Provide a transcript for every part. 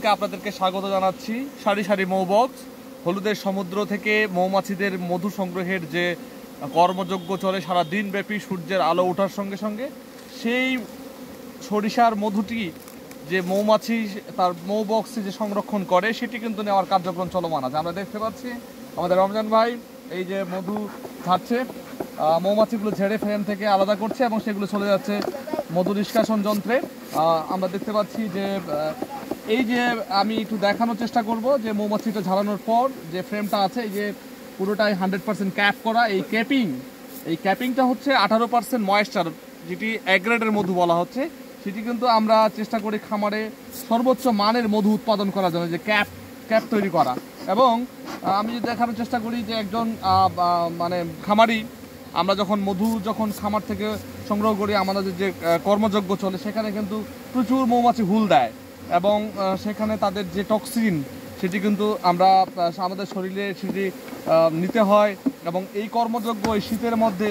থেকে আপনাদেরকে স্বাগত জানাচ্ছি। সারি সারি মৌবক্স হলুদের সমুদ্র থেকে মৌমাছিদের মধু সংগ্রহের যে কর্মযজ্ঞ চলে সারা দিন ব্যাপী সূর্যের আলো ওঠার সঙ্গে সঙ্গে, সেই সরিষার মধুটি যে মৌমাছি তার মৌবক্সে যে সংরক্ষণ করে সেটি কিন্তু নেওয়ার কার্যক্রম চলমান আছে। আমরা দেখতে পাচ্ছি আমাদের রমজান ভাই এই যে মধু ঝাড়ছে, মৌমাছিগুলো ঝেড়ে ফ্রেম থেকে আলাদা করছে এবং সেগুলো চলে যাচ্ছে মধু নিষ্কাশন যন্ত্রে। আমরা দেখতে পাচ্ছি যে এই যে আমি একটু দেখানোর চেষ্টা করব যে মৌমাছিটা ঝাড়ানোর পর যে ফ্রেমটা আছে, এই যে পুরোটাই 100% ক্যাপ করা, এই ক্যাপিংটা হচ্ছে 18% ময়েশ্চার, যেটি অ্যাগ্রেডের মধু বলা হচ্ছে, সেটি কিন্তু আমরা চেষ্টা করি খামারে সর্বোচ্চ মানের মধু উৎপাদন করার জন্য, যে ক্যাপ তৈরি করা। এবং আমি যদি দেখানোর চেষ্টা করি যে একজন মানে খামারি, আমরা যখন খামার থেকে সংগ্রহ করি, আমাদের যে কর্মযজ্ঞ চলে সেখানে কিন্তু প্রচুর মৌমাছি হুল দেয় এবং সেখানে তাদের যে টক্সিন সেটি কিন্তু আমরা আমাদের শরীরে সেটি নিতে হয়। এবং এই কর্মযজ্ঞ এই শীতের মধ্যে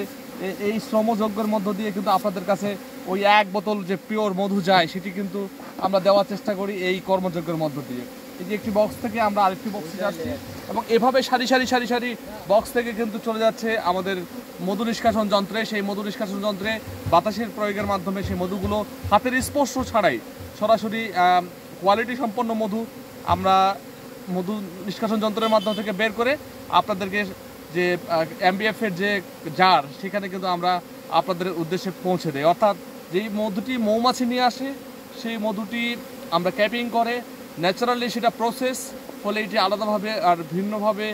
এই শ্রমযজ্ঞের মধ্য দিয়ে কিন্তু আপনাদের কাছে ওই এক বোতল যে পিওর মধু যায় সেটি কিন্তু আমরা দেওয়ার চেষ্টা করি এই কর্মযজ্ঞের মধ্য দিয়ে। এই যে একটি বক্স থেকে আমরা আরেকটি বক্সে যাচ্ছি এবং এভাবে সারি সারি বক্স থেকে কিন্তু চলে যাচ্ছে আমাদের মধু নিষ্কাশন যন্ত্রে। সেই মধু নিষ্কাশন যন্ত্রে বাতাসের প্রয়োগের মাধ্যমে সেই মধুগুলো হাতের স্পর্শ ছাড়াই সরাসরি কোয়ালিটি সম্পন্ন মধু আমরা মধু নিষ্কাশন যন্ত্রের মাধ্যম থেকে বের করে আপনাদেরকে যে এমবিএফ এর যে জার সেখানে কিন্তু আমরা আপনাদের উদ্দেশ্যে পৌঁছে দেই। অর্থাৎ যেই মধুটি মৌমাছি নিয়ে আসে সেই মধুটি আমরা ক্যাপিং করে ন্যাচারালি সেটা প্রসেস, ফলে এটি আলাদাভাবে আর ভিন্নভাবে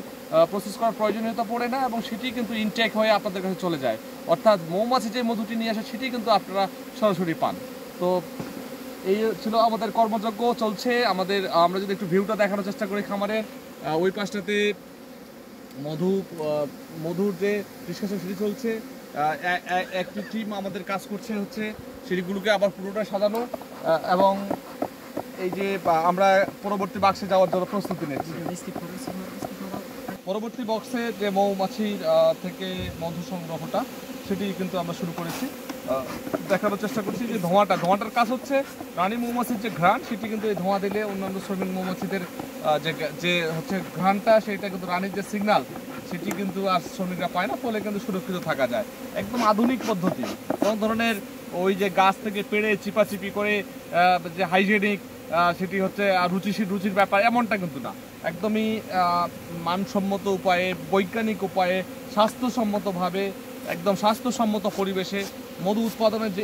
প্রসেস করার প্রয়োজনীয়তা পড়ে না এবং সেটি কিন্তু ইনটেক হয়ে আপনাদের কাছে চলে যায়। অর্থাৎ মৌমাছি যে মধুটি নিয়ে আসে সেটি কিন্তু আপনারা সরাসরি পান। তো এই ছিল আমাদের কর্মযজ্ঞ চলছে। আমরা যদি একটু ভিউটা দেখানোর চেষ্টা করি খামারের ওই পাশটাতে মধুর যে নিষ্কাশন সেটি চলছে, একটি টিম আমাদের কাজ করছে হচ্ছে সিঁড়িগুলোকে আবার পুরোটা সাজানো এবং এই যে আমরা পরবর্তী বাক্সে যাওয়ার জন্য প্রস্তুতি নিচ্ছি। পরবর্তী বক্সে যে মৌমাছির থেকে মধু সংগ্রহটা সেটি কিন্তু আমরা শুরু করেছি। দেখানোর চেষ্টা করছি যে ধোঁয়াটার কাজ হচ্ছে রানী মৌমাছির যে ঘ্রাণ সেটি কিন্তু এই ধোঁয়া দিলে অন্যান্য শ্রমিক মৌমাছিদের যে হচ্ছে ঘ্রাণটা সেটা কিন্তু রানীর যে সিগন্যাল সেটি কিন্তু আর শ্রমিকরা পায় না, ফলে কিন্তু সুরক্ষিত থাকা যায়। একদম আধুনিক পদ্ধতি, কোনো ধরনের ওই যে গাছ থেকে পেড়ে চিপাচিপি করে যে হাইজেনিক সেটি হচ্ছে রুচির ব্যাপার এমনটা কিন্তু না। একদমই মানসম্মত উপায়ে, বৈজ্ঞানিক উপায়ে, স্বাস্থ্যসম্মতভাবে, একদম স্বাস্থ্যসম্মত পরিবেশে মধু উৎপাদনের যে